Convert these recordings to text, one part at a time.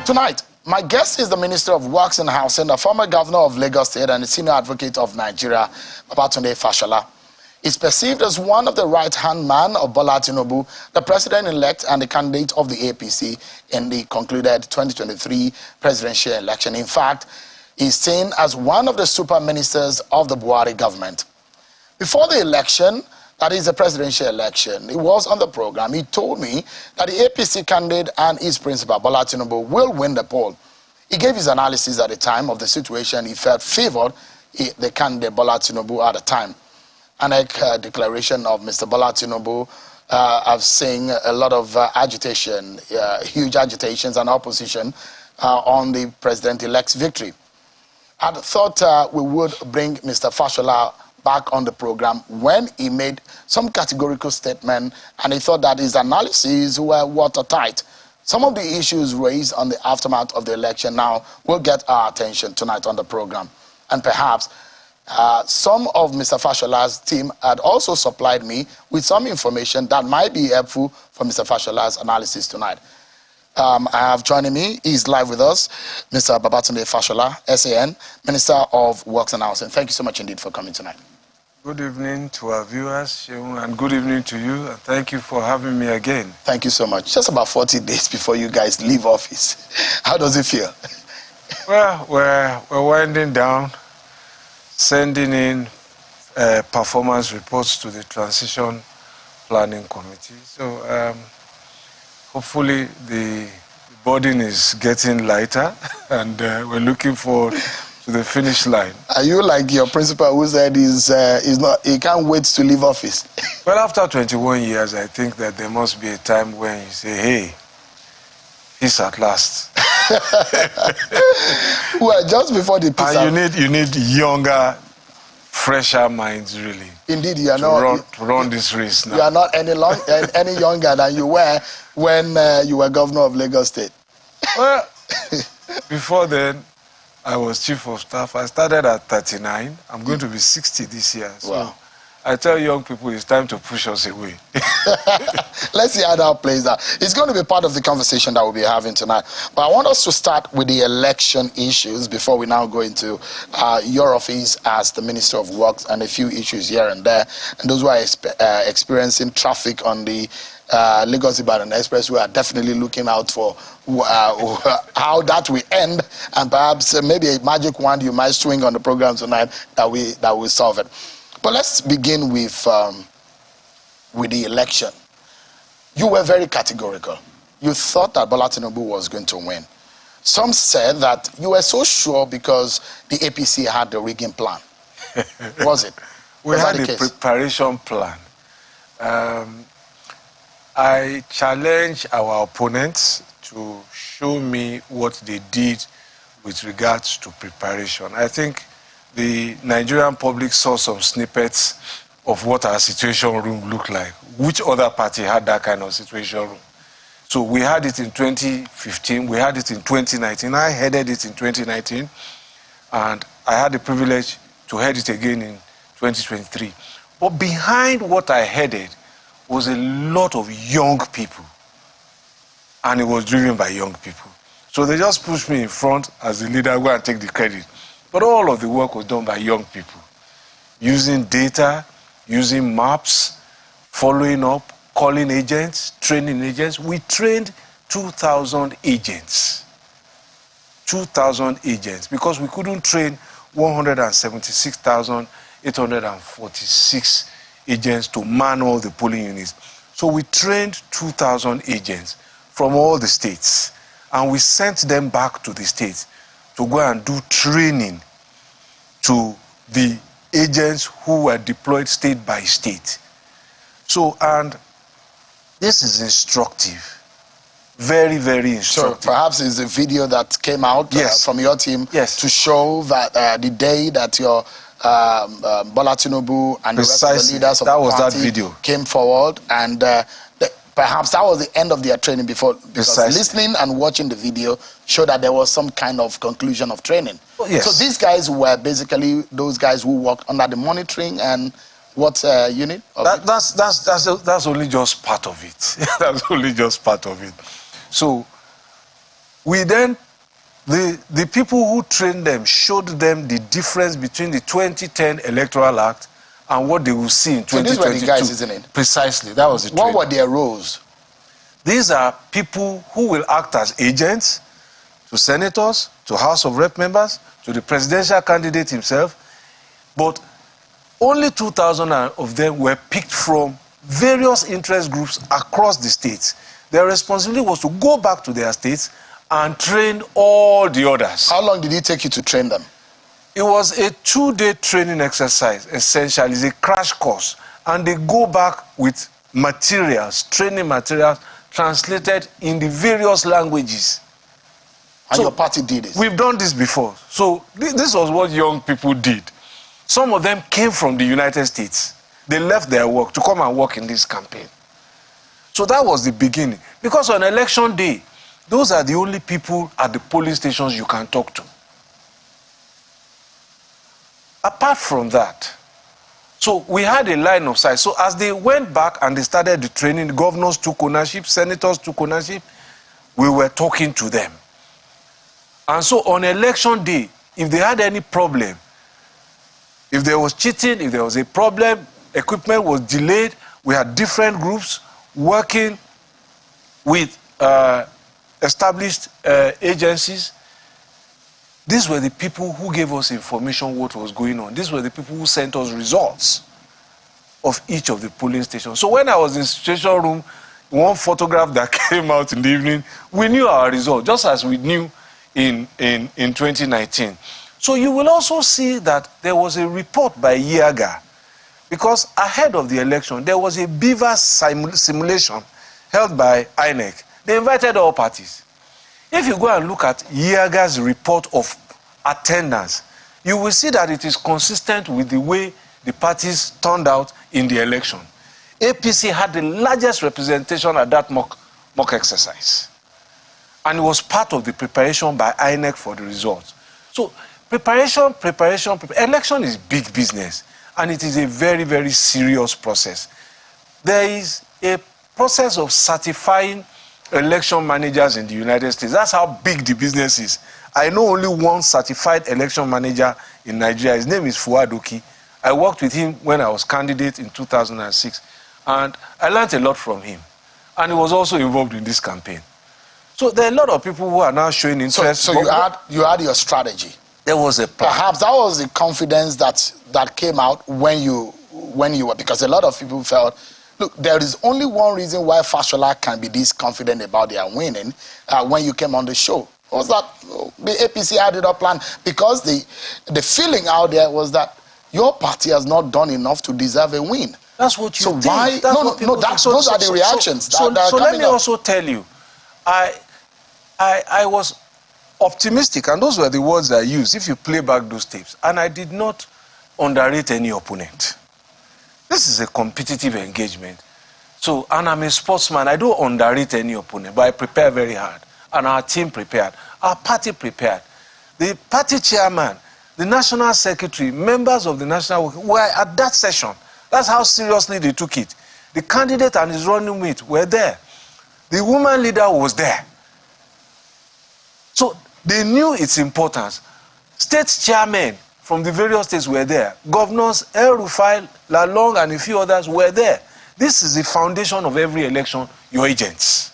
Tonight, my guest is the Minister of Works and Housing, the former Governor of Lagos State and the Senior Advocate of Nigeria, Fashola. He's perceived as one of the right-hand man of Bola Tinubu, the president-elect and the candidate of the APC in the concluded 2023 presidential election. In fact, he's seen as one of the super ministers of the Buhari government. Before the election, that is the presidential election, he was on the program. He told me that the APC candidate and his principal, Bola Tinubu, will win the poll. He gave his analysis at the time of the situation. He felt favored the candidate, Bola Tinubu, at the time. And a declaration of Mr. Bola Tinubu, I've seen a lot of agitation, huge agitations and opposition on the president-elect's victory. I thought we would bring Mr. Fashola back on the program when he made some categorical statement, and he thought that his analyses were watertight. Some of the issues raised on the aftermath of the election now will get our attention tonight on the program. And perhaps some of Mr. Fashola's team had also supplied me with some information that might be helpful for Mr. Fashola's analysis tonight. I have joining me, he's live with us, Mr. Babatunde Fashola, SAN, Minister of Works and Housing. Thank you so much indeed for coming tonight. Good evening to our viewers, and good evening to you, and thank you for having me again. Thank you so much. Just about 40 days before you guys leave office. How does it feel? Well, we're winding down, sending in performance reports to the Transition Planning Committee. So hopefully the burden is getting lighter, and we're looking forward to the finish line. Are you like your principal who said he can't wait to leave office? Well, after 21 years, I think that there must be a time when you say, hey, peace at last. Well, just before the peace. And you need younger, fresher minds, really. Indeed, you are not to run this race now. You are not any younger than you were when you were governor of Lagos State. Well, before then, I was chief of staff. I started at 39. I'm going to be 60 this year. So wow. I tell young people it's time to push us away. Let's see how that plays out. It's going to be part of the conversation that we'll be having tonight. But I want us to start with the election issues before we now go into your office as the Minister of Works and a few issues here and there. And those who are experiencing traffic on the Lagos-Ibadan Expressway are definitely looking out for how that will end, and perhaps maybe a magic wand you might swing on the program tonight that will solve it. But let's begin with the election. You were very categorical. You thought that Bola Tinubu was going to win. Some said that you were so sure because the APC had the rigging plan. Was it? We had a preparation plan. I challenge our opponents to show me what they did with regards to preparation. I think the Nigerian public saw some snippets of what our situation room looked like. Which other party had that kind of situation room? So we had it in 2015, we had it in 2019. I headed it in 2019, and I had the privilege to head it again in 2023. But behind what I headed was a lot of young people, and it was driven by young people. So they just pushed me in front as the leader, go and take the credit. But all of the work was done by young people, using data, using maps, following up, calling agents, training agents. We trained 2,000 agents. 2,000 agents, because we couldn't train 176,846 agents to man all the polling units. So we trained 2,000 agents from all the states, and we sent them back to the states to go and do training to the agents who were deployed state by state. So, and this is instructive. Very, very instructive. So perhaps it's a video that came out from your team to show that the day that your Bola Tinubu and the rest of the leaders of the party came forward, and perhaps that was the end of their training because listening and watching the video showed that there was some kind of conclusion of training. Oh, yes. So these guys were basically those guys who worked under the monitoring and what unit? That's only just part of it. That's only just part of it. So the people who trained them showed them the difference between the 2010 Electoral Act and what they will see in 2022. So these were the guys, isn't it? Precisely, that was the What were their roles? These are people who will act as agents to senators, to House of Rep members, to the presidential candidate himself. But only 2,000 of them were picked from various interest groups across the states. Their responsibility was to go back to their states and train all the others. How long did it take you to train them? It was a 2-day training exercise, essentially. It's a crash course. And they go back with materials, training materials, translated in the various languages. And so your party did it? We've done this before. So this was what young people did. Some of them came from the United States. They left their work to come and work in this campaign. So that was the beginning. Because on election day, those are the only people at the polling stations you can talk to. Apart from that, so we had a line of sight. So as they went back and they started the training, the governors took ownership, senators took ownership, we were talking to them. And so on election day, if they had any problem, if there was cheating, if there was a problem, equipment was delayed, we had different groups working with established agencies. These were the people who gave us information what was going on. These were the people who sent us results of each of the polling stations. So when I was in the situation room, one photograph that came out in the evening, we knew our result, just as we knew in 2019. So you will also see that there was a report by Yiaga, because ahead of the election, there was a beaver simulation held by INEC. They invited all parties. If you go and look at Yiaga's report of attendance, you will see that it is consistent with the way the parties turned out in the election. APC had the largest representation at that mock exercise. And it was part of the preparation by INEC for the results. So preparation. Election is big business. And it is a very, very serious process. There is a process of certifying election managers in the United States. That's how big the business is. I know only one certified election manager in Nigeria. His name is Fuadoki. I worked with him when I was candidate in 2006. And I learned a lot from him. And he was also involved in this campaign. So there are a lot of people who are now showing interest. So you had your strategy. There was a plan. Perhaps that was the confidence that came out when you were, because a lot of people felt, look, there is only one reason why Fashola can be this confident about their winning when you came on the show. Was that the APC had it up planned, because the feeling out there was that your party has not done enough to deserve a win. That's what you so think. Why? That's Those are the reactions. So let me also tell you, I was optimistic, and those were the words I used, if you play back those tapes. And I did not underrate any opponent. This is a competitive engagement. So, and I'm a sportsman. I don't underrate any opponent, but I prepare very hard. And our team prepared. Our party prepared. The party chairman, the national secretary, members of the national were at that session. That's how seriously they took it. The candidate and his running mate were there. The woman leader was there. So they knew its importance. State chairmen from the various states were there. Governors El Rufai, Lalong, and a few others were there. This is the foundation of every election, your agents.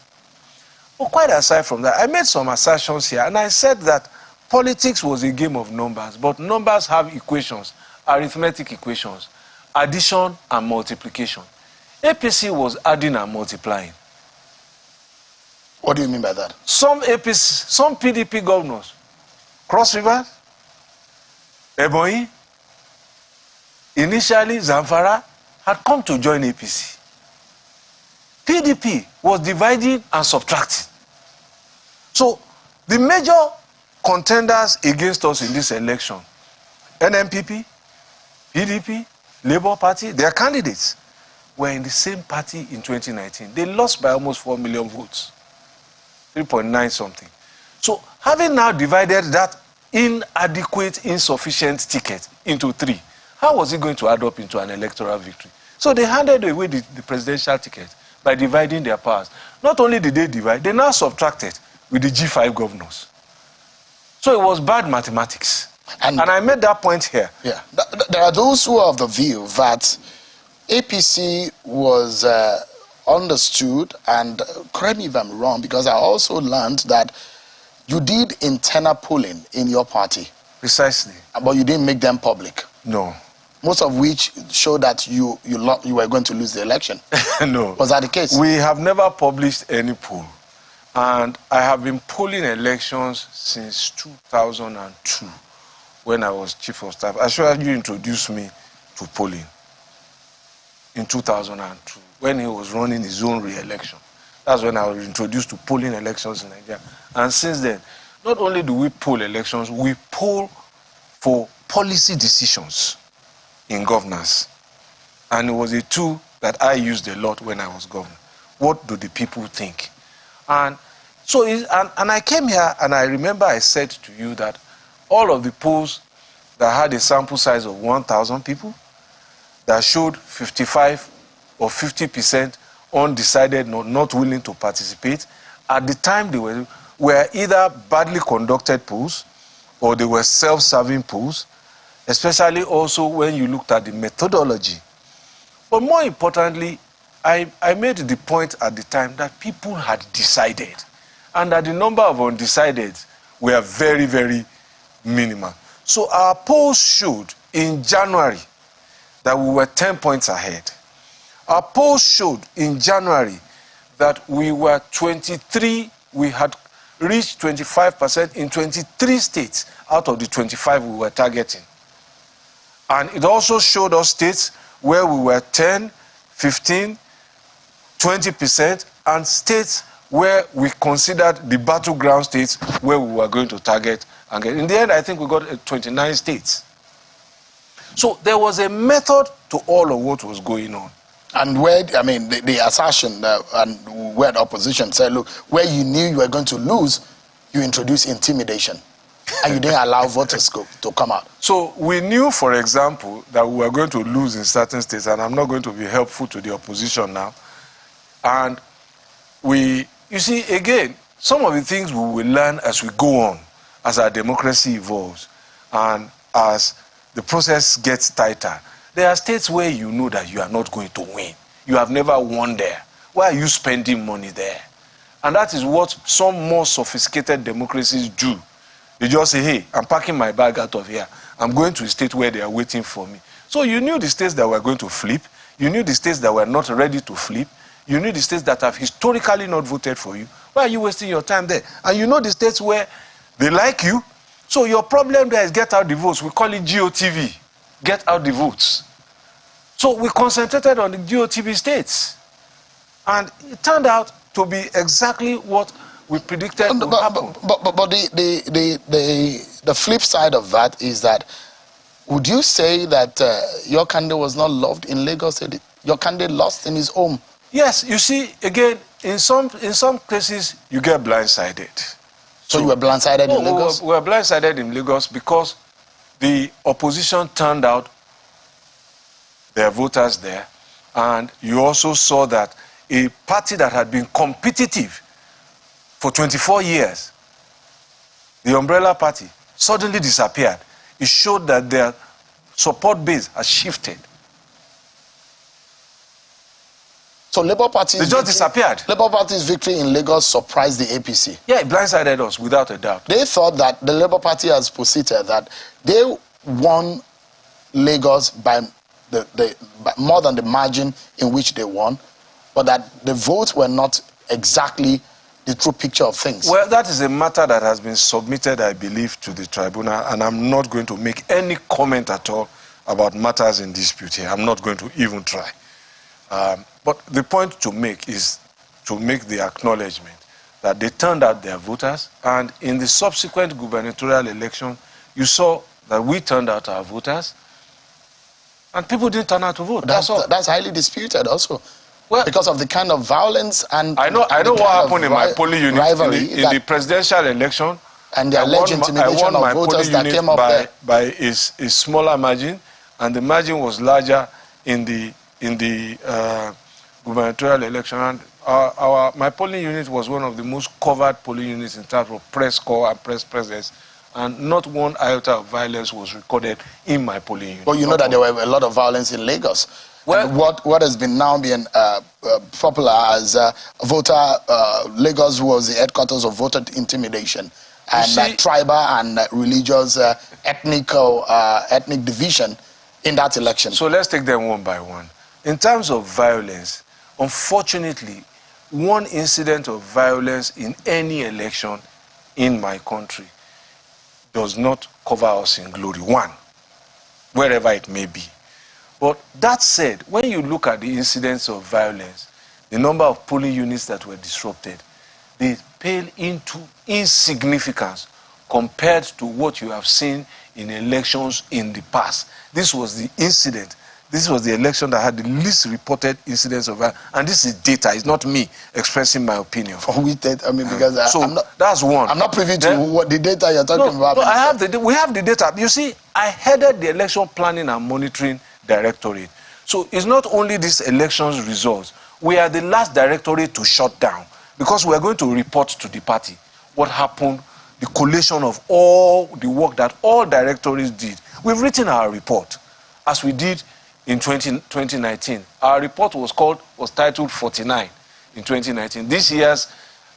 But quite aside from that, I made some assertions here, and I said that politics was a game of numbers, but numbers have equations, arithmetic equations, addition and multiplication. APC was adding and multiplying. What do you mean by that? Some APC, some PDP governors, Cross River, Ebonyi, initially Zamfara, had come to join APC. PDP was dividing and subtracting. So the major contenders against us in this election, NMPP, PDP, Labour Party, their candidates were in the same party in 2019. They lost by almost 4 million votes, 3.9 something. So having now divided that inadequate, insufficient ticket into 3, how was it going to add up into an electoral victory? So they handed away the presidential ticket by dividing their powers. Not only did they divide, they now subtracted with the G5 governors. So it was bad mathematics. And I made that point here. Yeah. There are those who are of the view that APC was understood, and correct me if I'm wrong, because I also learned that you did internal polling in your party. Precisely. But you didn't make them public. No. Most of which showed that you were going to lose the election. No. Was that the case? We have never published any poll. And I have been polling elections since 2002, when I was chief of staff. I sure you introduced me to polling in 2002, when he was running his own re-election. That's when I was introduced to polling elections in Nigeria. And since then, not only do we poll elections, we poll for policy decisions in governance. And it was a tool that I used a lot when I was governor. What do the people think? And so, and I came here, and I remember I said to you that all of the polls that had a sample size of 1,000 people, that showed 55 or 50% undecided, not willing to participate, at the time they were either badly conducted polls or they were self-serving polls, especially also when you looked at the methodology. But more importantly, I made the point at the time that people had decided, and that the number of undecideds were very, very minimal. So our polls showed in January that we were 10 points ahead. Our polls showed in January that we were 23, we had reached 25% in 23 states out of the 25 we were targeting. And it also showed us states where we were 10, 15, 20%, and states where we considered the battleground states where we were going to target. And in the end, I think we got 29 states. So there was a method to all of what was going on. And where, I mean, the assertion and where the opposition said, look, where you knew you were going to lose, you introduced intimidation. And you didn't allow voters to come out. So we knew, for example, that we were going to lose in certain states, and I'm not going to be helpful to the opposition now. And you see, again, some of the things we will learn as we go on, as our democracy evolves, and as the process gets tighter. There are states where you know that you are not going to win. You have never won there. Why are you spending money there? And that is what some more sophisticated democracies do. They just say, hey, I'm packing my bag out of here. I'm going to a state where they are waiting for me. So you knew the states that were going to flip. You knew the states that were not ready to flip. You knew the states that have historically not voted for you. Why are you wasting your time there? And you know the states where they like you. So your problem there is get out the votes. We call it GOTV. Get out the votes. So we concentrated on the GOTV states. And it turned out to be exactly what we predicted would happen. But the flip side of that is that, would you say that your candidate was not loved in Lagos? Your candidate lost in his home? Yes, you see, again, in some cases, you get blindsided. So you were blindsided in Lagos? We were blindsided in Lagos because the opposition turned out their voters there, and you also saw that a party that had been competitive for 24 years, the Umbrella Party, suddenly disappeared. It showed that their support base has shifted. So Labour Party's they just disappeared. Labour Party's victory in Lagos surprised the APC. Yeah, it blindsided us without a doubt. They thought that the Labour Party has posited that they won Lagos by more than the margin in which they won, but that the votes were not exactly the true picture of things. Well, that is a matter that has been submitted, I believe, to the tribunal, and I'm not going to make any comment at all about matters in dispute here. I'm not going to even try. But the point to make is to make the acknowledgement that they turned out their voters, and in the subsequent gubernatorial election, you saw that we turned out our voters, and people didn't turn out to vote. That's all. That's highly disputed also. Well, because of the kind of violence and I know what happened in my polling unit in the presidential election, and the alleged intimidation of voters that came up there by a smaller margin, and the margin was larger in the gubernatorial election. And My polling unit was one of the most covered polling units in terms of press corps and press presence, and not one iota of violence was recorded in my polling unit. But you know that there were a lot of violence in Lagos. Well, and what has been now being popular as voter, Lagos was the headquarters of voter intimidation and tribal and religious ethnic division in that election. So let's take them one by one. In terms of violence, unfortunately, one incident of violence in any election in my country does not cover us in glory. One, wherever it may be. But that said, when you look at the incidents of violence, the number of polling units that were disrupted, they pale into insignificance compared to what you have seen in elections in the past. This was the incident. This was the election that had the least reported incidents of violence. And this is data. It's not me expressing my opinion. I mean, because that's one. I'm not privy to what the data you're talking about. No, we have the data. You see, I headed the election planning and monitoring directorate. So it's not only this election's results. We are the last directorate to shut down because we are going to report to the party what happened, the collation of all the work that all directorates did. We've written our report, as we did in 2019. Our report was titled 49 in 2019. This year's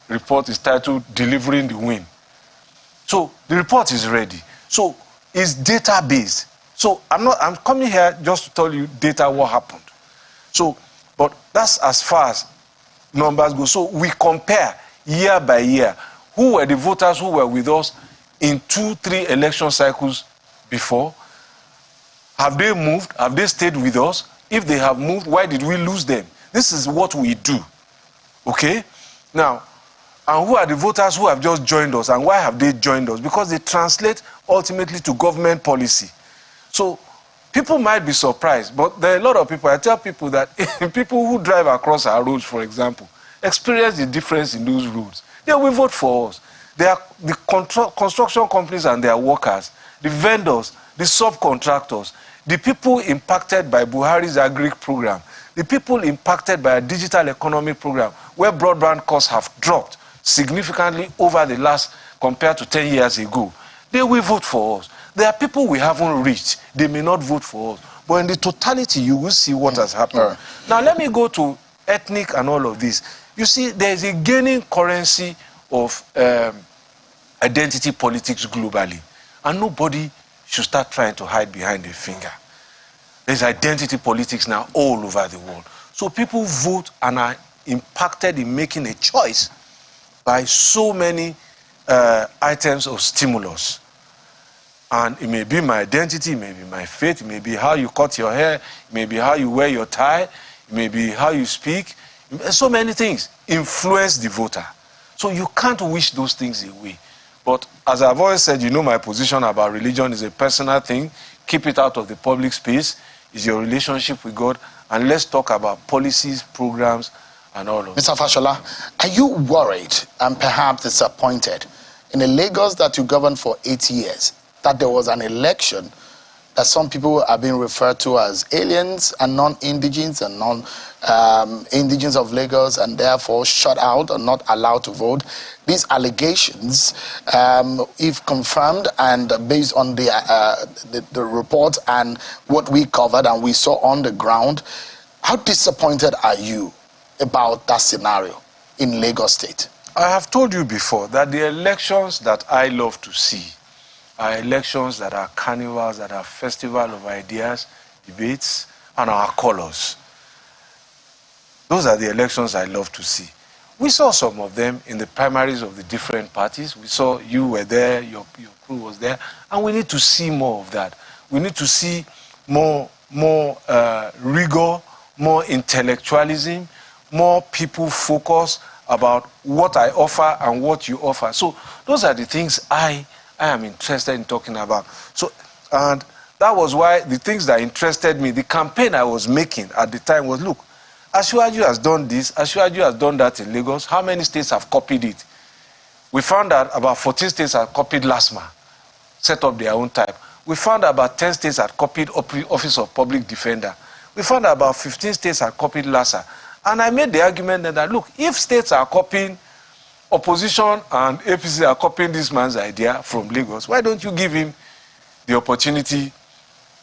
report is titled Delivering the Win. So the report is ready. So it's data-based. So I'm coming here just to tell you data what happened. So, but that's as far as numbers go. So we compare year by year. Who were the voters who were with us in 2-3 election cycles before? Have they moved? Have they stayed with us? If they have moved, why did we lose them? This is what we do. Okay? Now, and who are the voters who have just joined us, and why have they joined us? Because they translate ultimately to government policy. So people might be surprised, but there are a lot of people. I tell people that people who drive across our roads, for example, experience the difference in those roads. They will vote for us. They are the construction companies and their workers, the vendors, the subcontractors, the people impacted by Buhari's agri program, the people impacted by a digital economy program, where broadband costs have dropped significantly over the last, compared to 10 years ago. They will vote for us. There are people we haven't reached. They may not vote for us. But in the totality, you will see what has happened. Now, let me go to ethnic and all of this. You see, there is a gaining currency of identity politics globally. And nobody should start trying to hide behind a finger. There's identity politics now all over the world. So people vote and are impacted in making a choice by so many items of stimulus. And it may be my identity, it may be my faith, it may be how you cut your hair, it may be how you wear your tie, it may be how you speak. So many things influence the voter. So you can't wish those things away. But as I've always said, you know my position about religion is a personal thing. Keep it out of the public space. It's your relationship with God. And let's talk about policies, programs, and all of that. Mr. Fashola, are you worried and perhaps disappointed in a Lagos that you governed for 8 years, that there was an election that some people are being referred to as aliens and non-indigens and non-indigens of Lagos, and therefore shut out or not allowed to vote? These allegations, if confirmed and based on the report and what we covered and we saw on the ground, how disappointed are you about that scenario in Lagos State? I have told you before that the elections that I love to see are elections that are carnivals, that are festival of ideas, debates, and our colors. Those are the elections I love to see. We saw some of them in the primaries of the different parties. We saw you were there, your crew was there, and we need to see more of that. We need to see more rigor, more intellectualism, more people focus about what I offer and what you offer. So those are the things I am interested in talking about. So, and that was why the things that interested me, the campaign I was making at the time was, look, Asiwaju has done this, Asiwaju has done that in Lagos. How many states have copied it? We found that about 14 states have copied LASMA, set up their own type. We found about 10 states had copied Office of Public Defender. We found about 15 states had copied LASA. And I made the argument that, look, if states are copying, opposition and APC are copying this man's idea from Lagos, why don't you give him the opportunity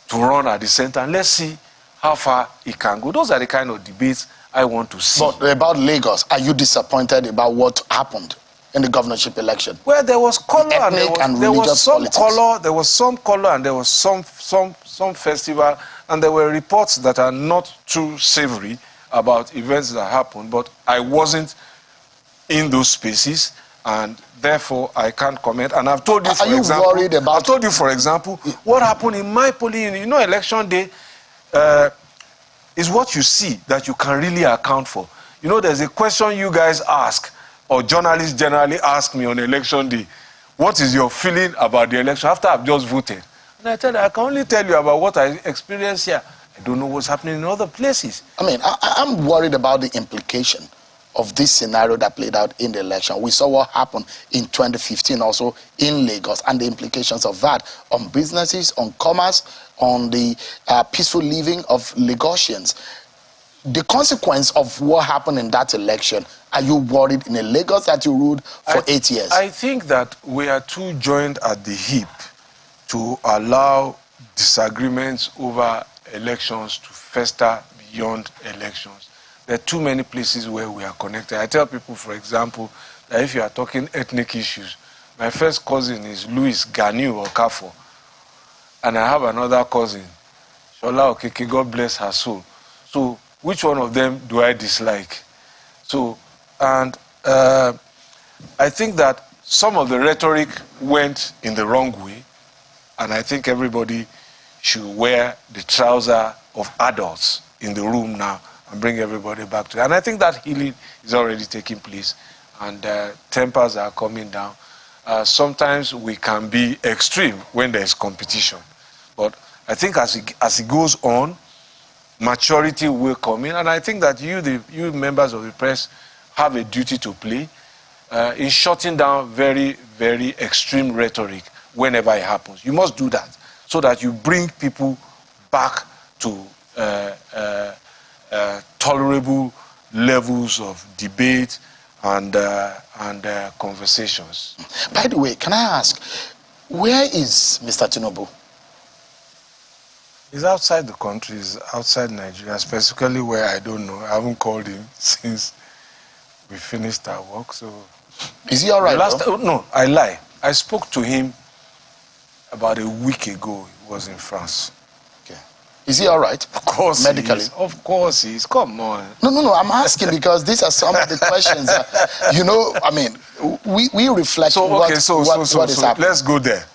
to run at the center, and let's see how far he can go. Those are the kind of debates I want to see. But about Lagos, are you disappointed about what happened in the governorship election? Well, there was color and there was some politics. color, there was some color, and there was some festival, and there were reports that are not too savory about events that happened, but I wasn't in those spaces, and therefore I can't comment. And I've told you, for example, worried about... I've told you, for example, what happened in my polling unit. You know, election day is what you see that you can really account for. You know, there's a question you guys ask, or journalists generally ask me on election day, what is your feeling about the election after I've just voted? And I tell you, I can only tell you about what I experienced here. I don't know what's happening in other places. I mean, I'm worried about the implication of this scenario that played out in the election. We saw what happened in 2015 also in Lagos, and the implications of that on businesses, on commerce, on the peaceful living of Lagosians. The consequence of what happened in that election, are you worried in a Lagos that you ruled for 8 years? I think that we are too joined at the hip to allow disagreements over elections to fester beyond elections. There are too many places where we are connected. I tell people, for example, that if you are talking ethnic issues, my first cousin is Louis Ganiu Okafo, and I have another cousin, Shola Okeke, God bless her soul. So which one of them do I dislike? So, and I think that some of the rhetoric went in the wrong way, and I think everybody should wear the trouser of adults in the room now and bring everybody back to it. And I think that healing is already taking place, and tempers are coming down. Sometimes we can be extreme when there is competition, but I think as it goes on, maturity will come in, and I think that you members of the press have a duty to play in shutting down very, very extreme rhetoric whenever it happens. You must do that so that you bring people back to tolerable levels of debate and conversations. By the way, can I ask, where is Mr. Tinubu? He's outside the country, he's outside Nigeria, specifically where I don't know. I haven't called him since we finished our work, so... Is he all right? No, I lie. I spoke to him about a week ago. He was in France. Okay. Is he all right? Of course medically? He is. Of course he is. Come on. No. I'm asking because these are some of the questions. You know, I mean, we reflect what is happening. Let's go there.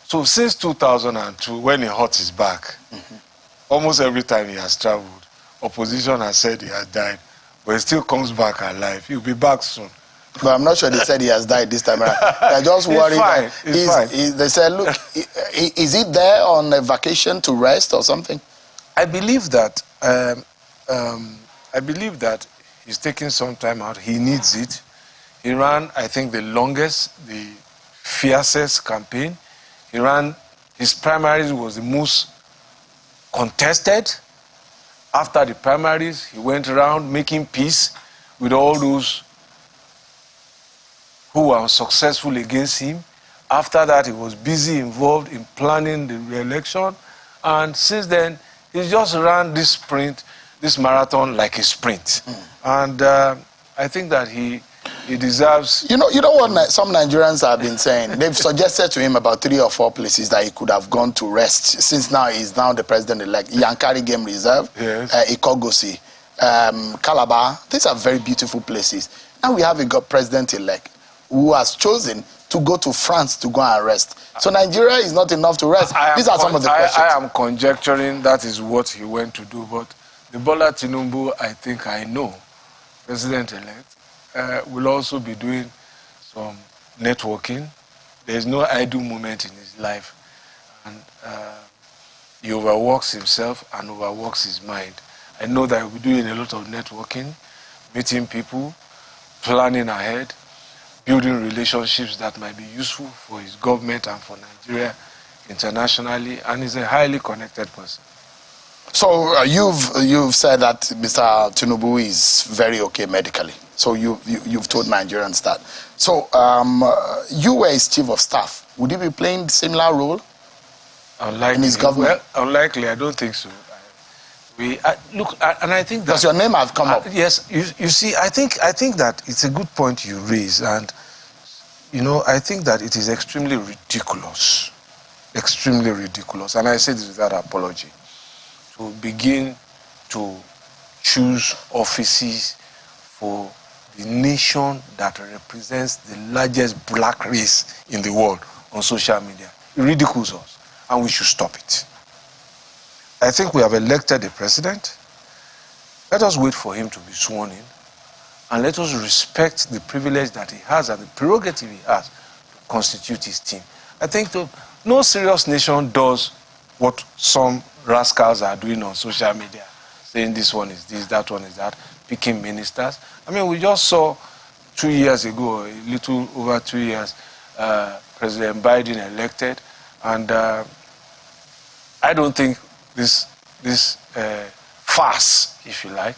So since 2002, when he hurt his back, almost every time he has traveled, opposition has said he has died, but he still comes back alive. He'll be back soon. But I'm not sure they said he has died this time around. They're just worried. He's fine. They said, look, is he there on a vacation to rest or something? I believe that he's taking some time out. He needs it. He ran, I think, the longest, the fiercest campaign. He ran, his primaries was the most contested. After the primaries, he went around making peace with all those who were unsuccessful against him. After that, he was busy involved in planning the re-election. And since then, he's just ran this sprint, this marathon like a sprint. And I think that he deserves... You know what some Nigerians have been saying? They've suggested to him about 3 or 4 places that he could have gone to rest, since now he's now the president-elect. Yankari Game Reserve, yes. Ikogosi, Calabar. These are very beautiful places. Now we have a president-elect who has chosen to go to France to go and rest. So Nigeria is not enough to rest. These are some of the questions. I am conjecturing that is what he went to do, but the Bola Tinubu, I think I know, president-elect, will also be doing some networking. There is no idle moment in his life. And he overworks himself and overworks his mind. I know that he'll be doing a lot of networking, meeting people, planning ahead, building relationships that might be useful for his government and for Nigeria internationally, and he's a highly connected person. So you've said that Mr. Tinubu is very okay medically. So you've told Nigerians that. So you were his chief of staff. Would you be playing similar role Unlikely. in his government? Well, unlikely. I don't think so. Look, and I think that because your name has come up. Yes, you see, I think that it's a good point you raise, and I think that it is extremely ridiculous, and I say this without apology, to begin to choose offices for the nation that represents the largest black race in the world on social media. It ridicules us, and we should stop it. I think we have elected a president. Let us wait for him to be sworn in, and let us respect the privilege that he has and the prerogative he has to constitute his team. I think no serious nation does what some rascals are doing on social media, saying this one is this, that one is that, picking ministers. I mean, we just saw 2 years ago, a little over 2 years, President Biden elected, and I don't think this farce, if you like,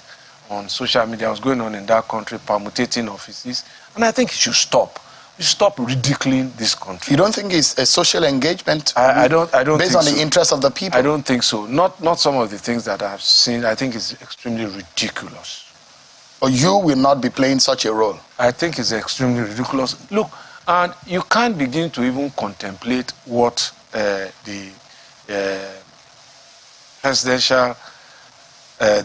on social media was going on in that country, permutating offices, and I think it should stop. We should stop ridiculing this country. You don't think it's a social engagement? I don't based think on the interest of the people? I don't think so. Not some of the things that I've seen. I think it's extremely ridiculous. Or you will not be playing such a role? I think it's extremely ridiculous. Look, and you can't begin to even contemplate what the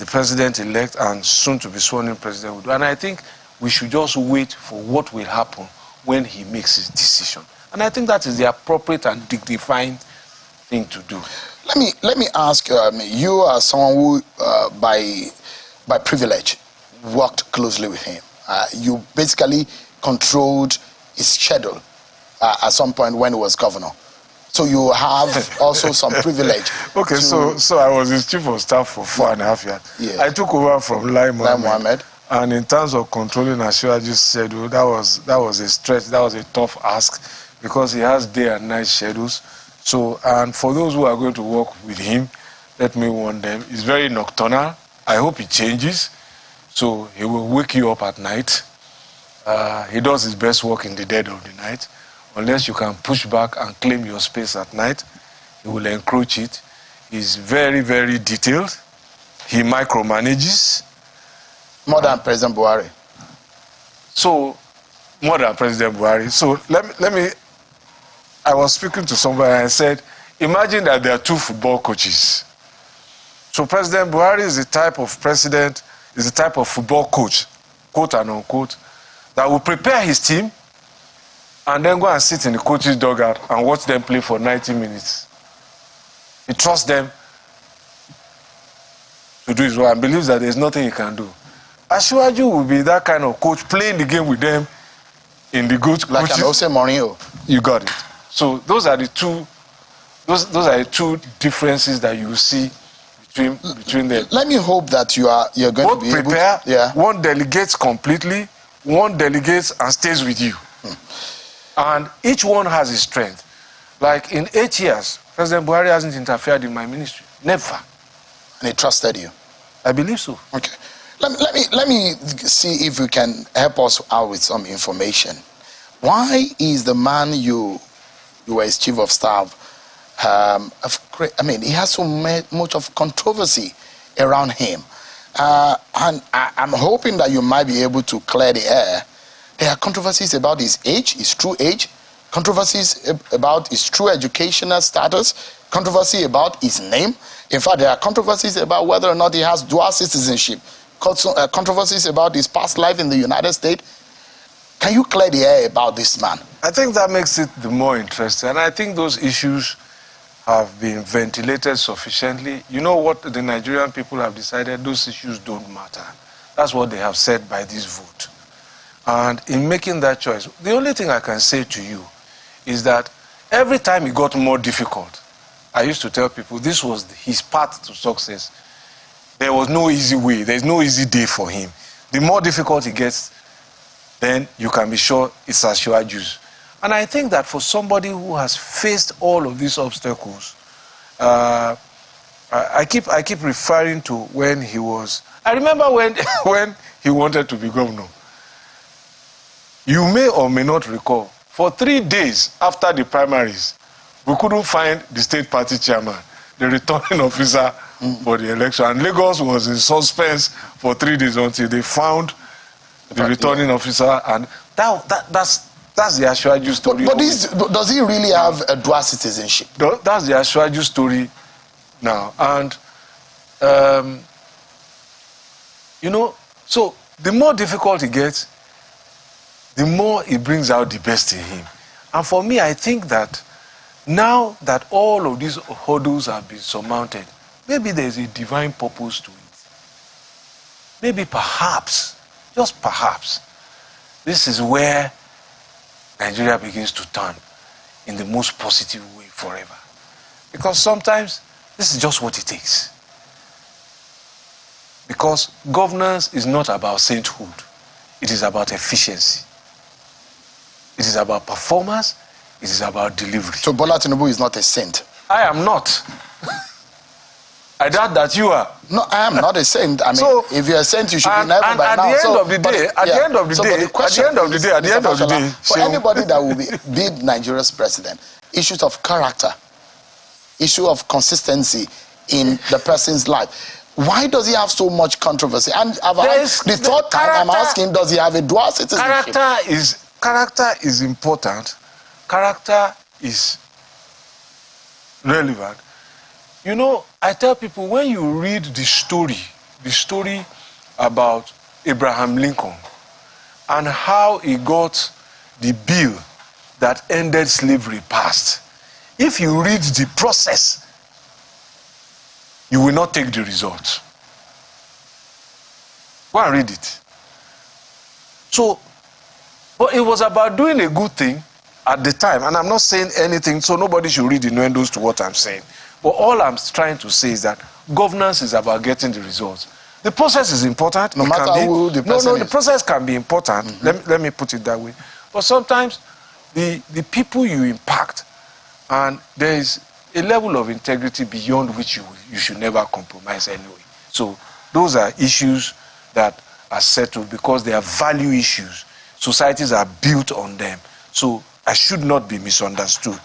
president-elect and soon-to-be sworn-in president would do. And I think we should just wait for what will happen when he makes his decision. And I think that is the appropriate and dignifying thing to do. Let me ask you, you are someone who, by privilege, worked closely with him. You basically controlled his schedule at some point when he was governor. So you have also some privilege. Okay, so I was his chief of staff for 4.5 years. Yeah. I took over from Lai Mohammed. And in terms of controlling, as I just said, that was a stretch, that was a tough ask, because he has day and night schedules. So, and for those who are going to work with him, let me warn them, he's very nocturnal. I hope he changes. So he will wake you up at night. He does his best work in the dead of the night. Unless you can push back and claim your space at night, he will encroach it. He's very, very detailed. He micromanages. More than President Buhari. So, more than President Buhari. So, let me, I was speaking to somebody and I said, imagine that there are 2 football coaches. So, President Buhari is the type of president, is the type of football coach, quote and unquote, that will prepare his team and then go and sit in the coach's dugout and watch them play for 90 minutes. He trusts them to do his work and believes that there's nothing he can do. Asiwaju will be that kind of coach, playing the game with them in the good like an Jose Mourinho. You got it. So those are the two. Those are the 2 differences that you see between them. Let me hope that you're going both to be prepare, able to, yeah. One delegates completely, one delegates and stays with you. And each one has his strength. Like in 8 years, President Buhari hasn't interfered in my ministry. Never. And he trusted you? I believe so. Okay. Let me see if you can help us out with some information. Why is the man you were his chief of staff, he has so much of controversy around him. And I'm hoping that you might be able to clear the air. There are controversies about his age, his true age, controversies about his true educational status, controversy about his name. In fact, there are controversies about whether or not he has dual citizenship, controversies about his past life in the United States. Can you clear the air about this man? I think that makes it the more interesting. And I think those issues have been ventilated sufficiently. You know what the Nigerian people have decided? Those issues don't matter. That's what they have said by this vote. And in making that choice, the only thing I can say to you is that every time it got more difficult, I used to tell people this was his path to success. There was no easy way. There's no easy day for him. The more difficult it gets, then you can be sure it's Asiwaju's. And I think that for somebody who has faced all of these obstacles, I keep referring to when he was. I remember when when he wanted to be governor. You may or may not recall. For 3 days after the primaries, we couldn't find the state party chairman, the returning officer for the election, and Lagos was in suspense for 3 days until they found the returning officer, and that's the Ashwaju story. But does he really have a dual citizenship? That's the Ashwaju story now, and you know, so the more difficult it gets, the more it brings out the best in him. And for me, I think that now that all of these hurdles have been surmounted, maybe there's a divine purpose to it. Maybe perhaps, just perhaps, this is where Nigeria begins to turn in the most positive way forever. Because sometimes this is just what it takes. Because governance is not about sainthood. It is about efficiency. It is about performance. It is about delivery. So Bola Tinubu is not a saint? I am not. I doubt that you are. No, I am not a saint. I mean, so, if you're a saint, you should be never by now. At the end of the day, for anybody that will be Nigeria's president, issues of character, issue of consistency in the person's life. Why does he have so much controversy? And the third time I'm asking, does he have a dual citizenship? Character is important. Character is relevant. You know, I tell people, when you read the story about Abraham Lincoln and how he got the bill that ended slavery passed, if you read the process, you will not take the results. Go and read it. So, but it was about doing a good thing at the time, and I'm not saying anything, so nobody should read innuendos to what I'm saying. But all I'm trying to say is that governance is about getting the results. The process is important. No matter who the person is. The process can be important. Let me put it that way. But sometimes the people you impact, and there is a level of integrity beyond which you should never compromise anyway. So those are issues that are settled because they are value issues. Societies are built on them. So I should not be misunderstood.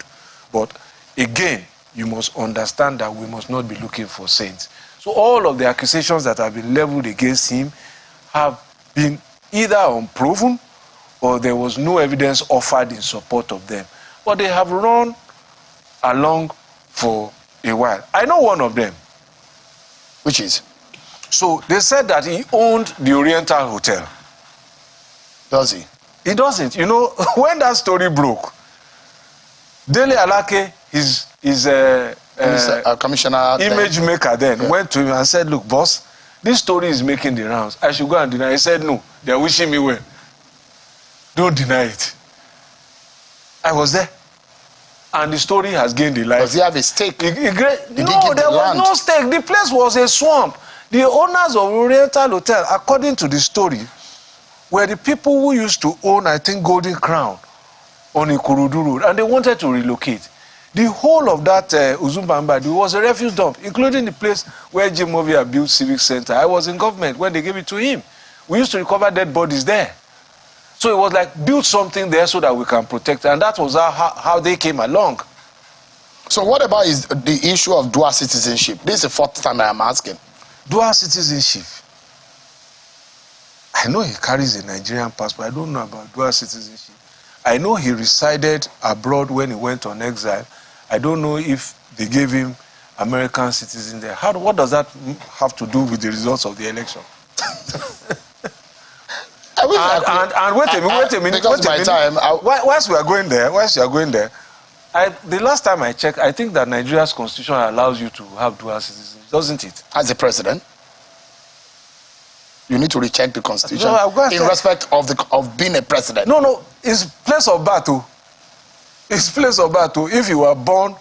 But again, you must understand that we must not be looking for saints. So all of the accusations that have been leveled against him have been either unproven or there was no evidence offered in support of them. But they have run along for a while. I know one of them. Which is? So they said that he owned the Oriental Hotel. Does he? He doesn't. You know, when that story broke, Dele Alake, his commissioner image maker then went to him and said, look, boss, this story is making the rounds. I should go and deny it. He said, no, they're wishing me well. Don't deny it. I was there. And the story has gained a life. Does he have a stake? No, there was no stake. The place was a swamp. The owners of Oriental Hotel, according to the story, were the people who used to own, I think, Golden Crown on Ikorodu Road, and they wanted to relocate. The whole of that Uzumbamba was a refuse dump, including the place where Jim Movia built Civic Center. I was in government when they gave it to him. We used to recover dead bodies there. So it was like, build something there so that we can protect, and that was how they came along. So what about the issue of dual citizenship? This is the fourth time I am asking. Dual citizenship. I know he carries a Nigerian passport. I don't know about dual citizenship. I know he resided abroad when he went on exile. I don't know if they gave him American citizen there. What does that have to do with the results of the election? And wait a minute. Whilst we are going there, the last time I checked, I think that Nigeria's constitution allows you to have dual citizenship, doesn't it? As a president, you need to recheck the constitution in respect of being a president. No, it's place of battle. It's place of battle. If you were born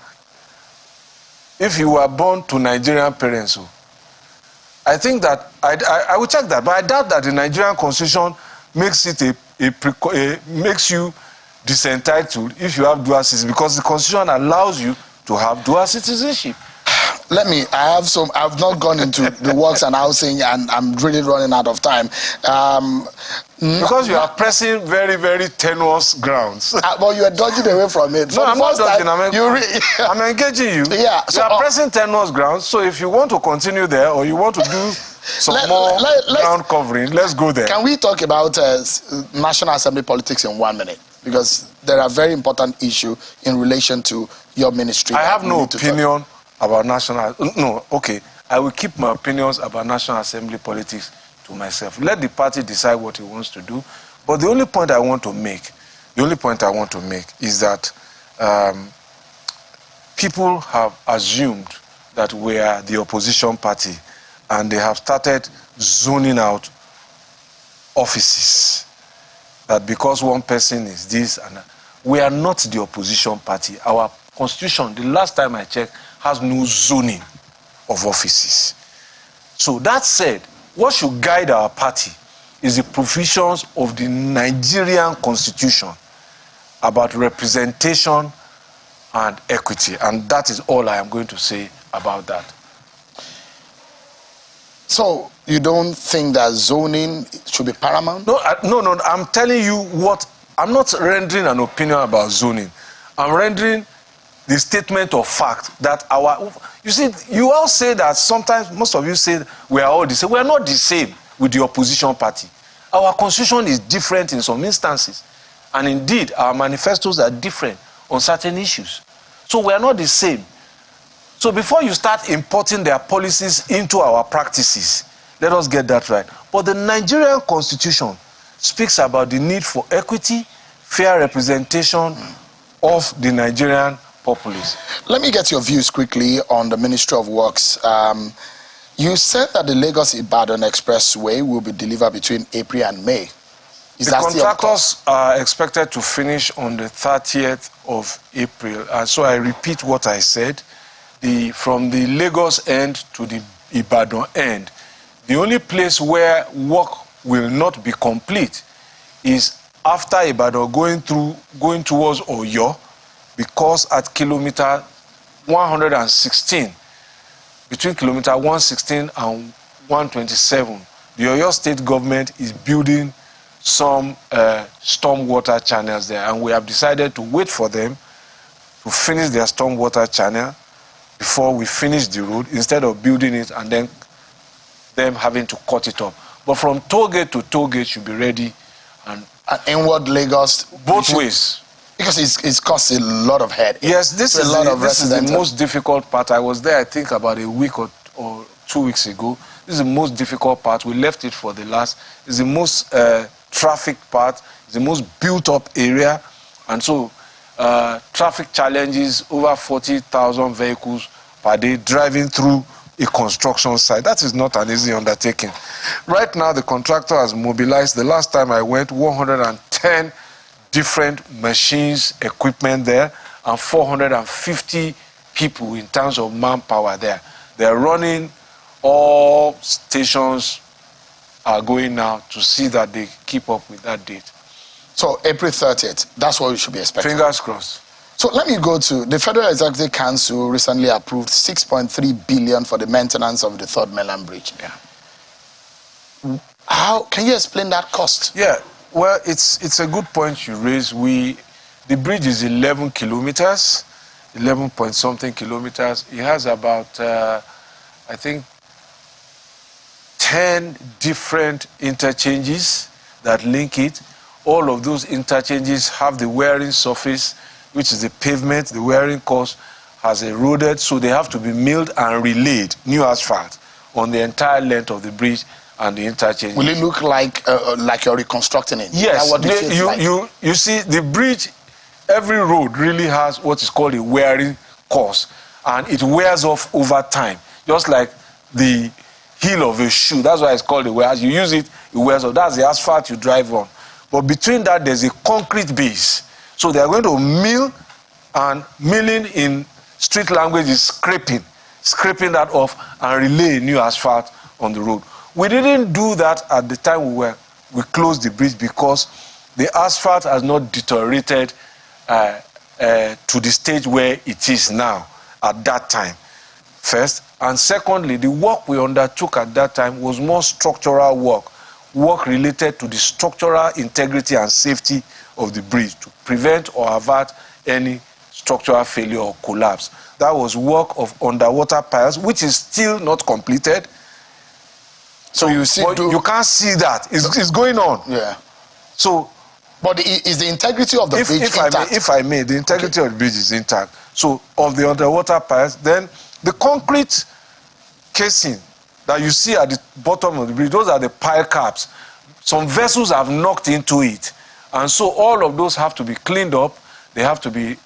to Nigerian parents, I think that I will check that, but I doubt that the Nigerian constitution makes it makes you disentitled if you have dual citizenship, because the constitution allows you to have dual citizenship. I've not gone into the works and housing, and I'm really running out of time. Because you are pressing very, very tenuous grounds. Well, you are dodging away from it. No, I'm not dodging. I'm engaging you. Yeah. So you are pressing tenuous grounds. So if you want to continue there, or you want to do some more ground covering, let's go there. Can we talk about National Assembly politics in 1 minute? Because there are very important issues in relation to your ministry. I have no opinion about national. No, okay. I will keep my opinions about National Assembly politics to myself. Let the party decide what it wants to do. But the only point I want to make is that people have assumed that we are the opposition party, and they have started zoning out offices. That because one person is this and that. We are not the opposition party. Our constitution, the last time I checked, has no zoning of offices. So that said, what should guide our party is the provisions of the Nigerian constitution about representation and equity. And that is all I am going to say about that. So you don't think that zoning should be paramount? No, no. I'm telling you what. I'm not rendering an opinion about zoning. I'm rendering the statement of fact that you see, you all say that sometimes, most of you say we are all the same. We are not the same with the opposition party. Our constitution is different in some instances. And indeed, our manifestos are different on certain issues. So we are not the same. So before you start importing their policies into our practices, let us get that right. But the Nigerian constitution speaks about the need for equity, fair representation of the Nigerian populace. Let me get your views quickly on the Ministry of Works. You said that the Lagos-Ibadan Expressway will be delivered between April and May. The contractors are expected to finish on the 30th of April. So I repeat what I said. From the Lagos end to the Ibadan end, the only place where work will not be complete is after Ibadan going towards Oyo, because at kilometer 116, between kilometer 116 and 127, the Oyo state government is building some stormwater channels there, and we have decided to wait for them to finish their stormwater channel before we finish the road, instead of building it and then them having to cut it up. But from toll gate to toll gate should be ready. And inward Lagos? Both ways. Because it's cost a lot of head. Yes, this is the most difficult part. I was there, I think, about a week or 2 weeks ago. This is the most difficult part. We left it for the last. It's the most traffic part. It's the most built-up area. And so traffic challenges, over 40,000 vehicles per day driving through a construction site. That is not an easy undertaking. Right now, the contractor has mobilized, the last time I went, 110 different machines, equipment there, and 450 people in terms of manpower there. They're running, all stations are going now to see that they keep up with that date. So April 30th, that's what we should be expecting. Fingers crossed. So let me go to the Federal Executive Council recently approved 6.3 billion for the maintenance of the Third Mainland Bridge. Yeah. How can you explain that cost? Yeah, well, it's a good point you raise. The bridge is 11 kilometers, 11 point something kilometers. It has about, I think, 10 different interchanges that link it. All of those interchanges have the wearing surface, which is the pavement. The wearing course has eroded, so they have to be milled and relayed, new asphalt, on the entire length of the bridge and the interchange. Will it look like you're reconstructing it? Yes. You see, the bridge, every road really has what is called a wearing course, and it wears off over time, just like the heel of a shoe. That's why it's called a wear. As you use it, it wears off. That's the asphalt you drive on. But between that, there's a concrete base. So they are going to mill, and milling in street language is scraping that off and relay new asphalt on the road. We didn't do that at the time we closed the bridge, because the asphalt has not deteriorated to the stage where it is now at that time. first. And secondly, the work we undertook at that time was more structural work related to the structural integrity and safety of the bridge to prevent or avert any structural failure or collapse. That was work of underwater piles, which is still not completed. So you see, you can't see that. It's going on. Yeah. So, but is the integrity of the bridge intact? If I may, the integrity of the bridge is intact. So, of the underwater piles, then the concrete casing that you see at the bottom of the bridge, those are the pile caps. Some vessels have knocked into it. And so all of those have to be cleaned up. They have to be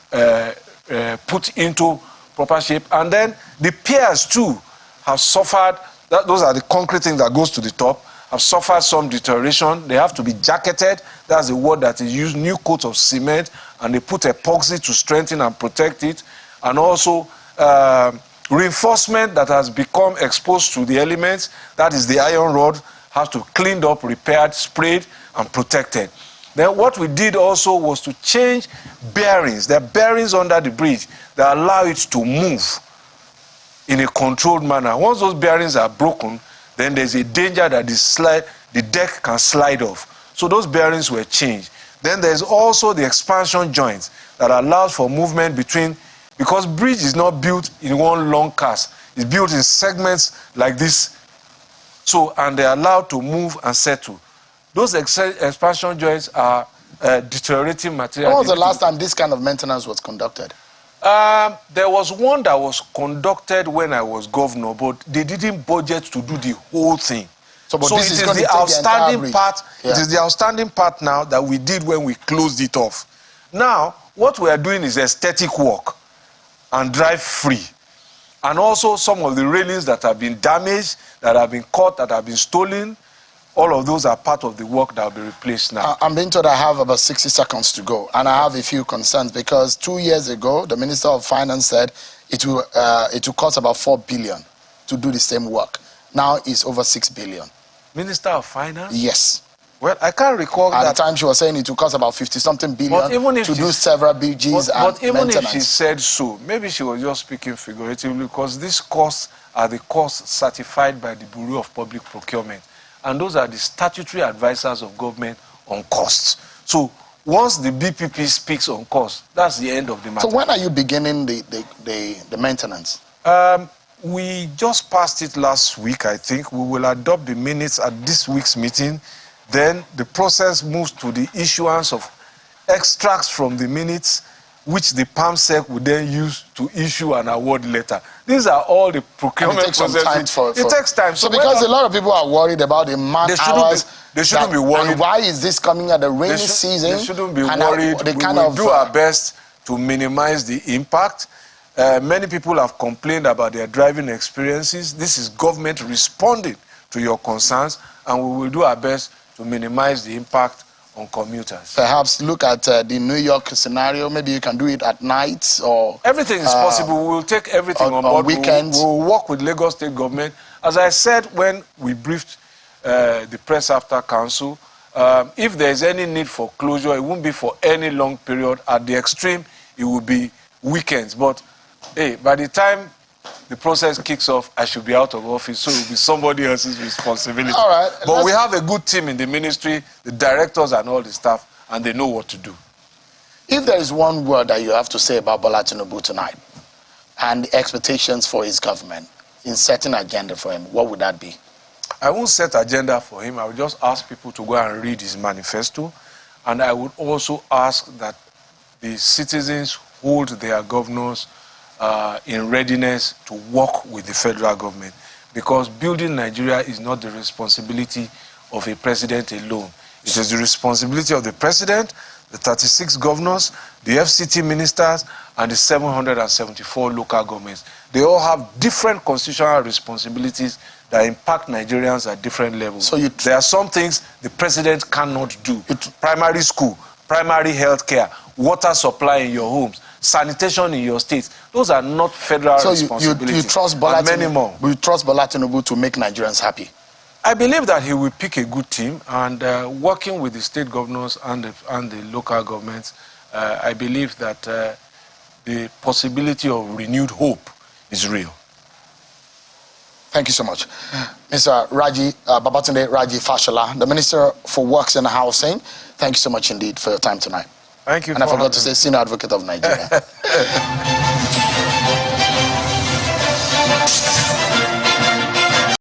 put into proper shape. And then the piers too have suffered, those are the concrete things that goes to the top, have suffered some deterioration. They have to be jacketed. That's the word that is used, new coat of cement, and they put epoxy to strengthen and protect it. And also reinforcement that has become exposed to the elements, that is the iron rod, has to be cleaned up, repaired, sprayed, and protected. Then what we did also was to change bearings. There are bearings under the bridge that allow it to move in a controlled manner. Once those bearings are broken, then there's a danger that the deck can slide off. So those bearings were changed. Then there's also the expansion joints that allows for movement between, because bridge is not built in one long cast. It's built in segments like this. So, and they're allowed to move and settle. Those expansion joints are deteriorating material. When was the last time this kind of maintenance was conducted? There was one that was conducted when I was governor, but they didn't budget to do the whole thing. So this is the outstanding part. Yeah. It is the outstanding part now that we did when we closed it off. Now, what we are doing is aesthetic work and drive free. And also some of the railings that have been damaged, that have been cut, that have been stolen, all of those are part of the work that will be replaced now. I'm being told I have about 60 seconds to go, and I have a few concerns because 2 years ago, the Minister of Finance said it will cost about 4 billion to do the same work. Now it's over 6 billion. Minister of Finance? Yes. Well, I can't recall At that. the time, she was saying it will cost about 50-something billion to do several bridges and But even maintenance. if she said so, maybe she was just speaking figuratively, because these costs are the costs certified by the Bureau of Public Procurement. And those are the statutory advisors of government on costs. So once the BPP speaks on costs, that's the end of the matter. So when are you beginning the maintenance? We just passed it last week, I think. We will adopt the minutes at this week's meeting. Then the process moves to the issuance of extracts from the minutes, which the PAMSEC would then use to issue an award letter. These are all the procurement processes. It takes time. So because a lot of people are worried about the man hours. They shouldn't be worried. And why is this coming at the rainy season? They shouldn't be worried. We will do our best to minimize the impact. Many people have complained about their driving experiences. This is government responding to your concerns, and we will do our best to minimize the impact on commuters. Perhaps look at the New York scenario. Maybe you can do it at night or... Everything is possible. We will take everything on board. Weekends. We will work with Lagos State government. As I said when we briefed the press after council, if there is any need for closure, it won't be for any long period. At the extreme, it will be weekends. But hey, by the time the process kicks off, I should be out of office, so it will be somebody else's responsibility. All right. But we have a good team in the ministry, the directors and all the staff, and they know what to do. If there is one word that you have to say about Bola Tinubu tonight and the expectations for his government in setting agenda for him, what would that be? I won't set agenda for him. I will just ask people to go and read his manifesto. And I would also ask that the citizens hold their governors in readiness to work with the federal government, because building Nigeria is not the responsibility of a president alone. It is the responsibility of the president, the 36 governors, the FCT ministers, and the 774 local governments. They all have different constitutional responsibilities that impact Nigerians at different levels. So there are some things the president cannot do. Primary school, primary health care, water supply in your homes, sanitation in your states. Those are not federal responsibilities. You trust Bola Tinubu, you trust Bola Tinubu to make Nigerians happy? I believe that he will pick a good team, and working with the state governors and the local governments, I believe that the possibility of renewed hope is real. Thank you so much. Mr. Babatunde Raji Fashola, the Minister for Works and Housing, thank you so much indeed for your time tonight. Thank you. And I forgot to say Senior Advocate of Nigeria.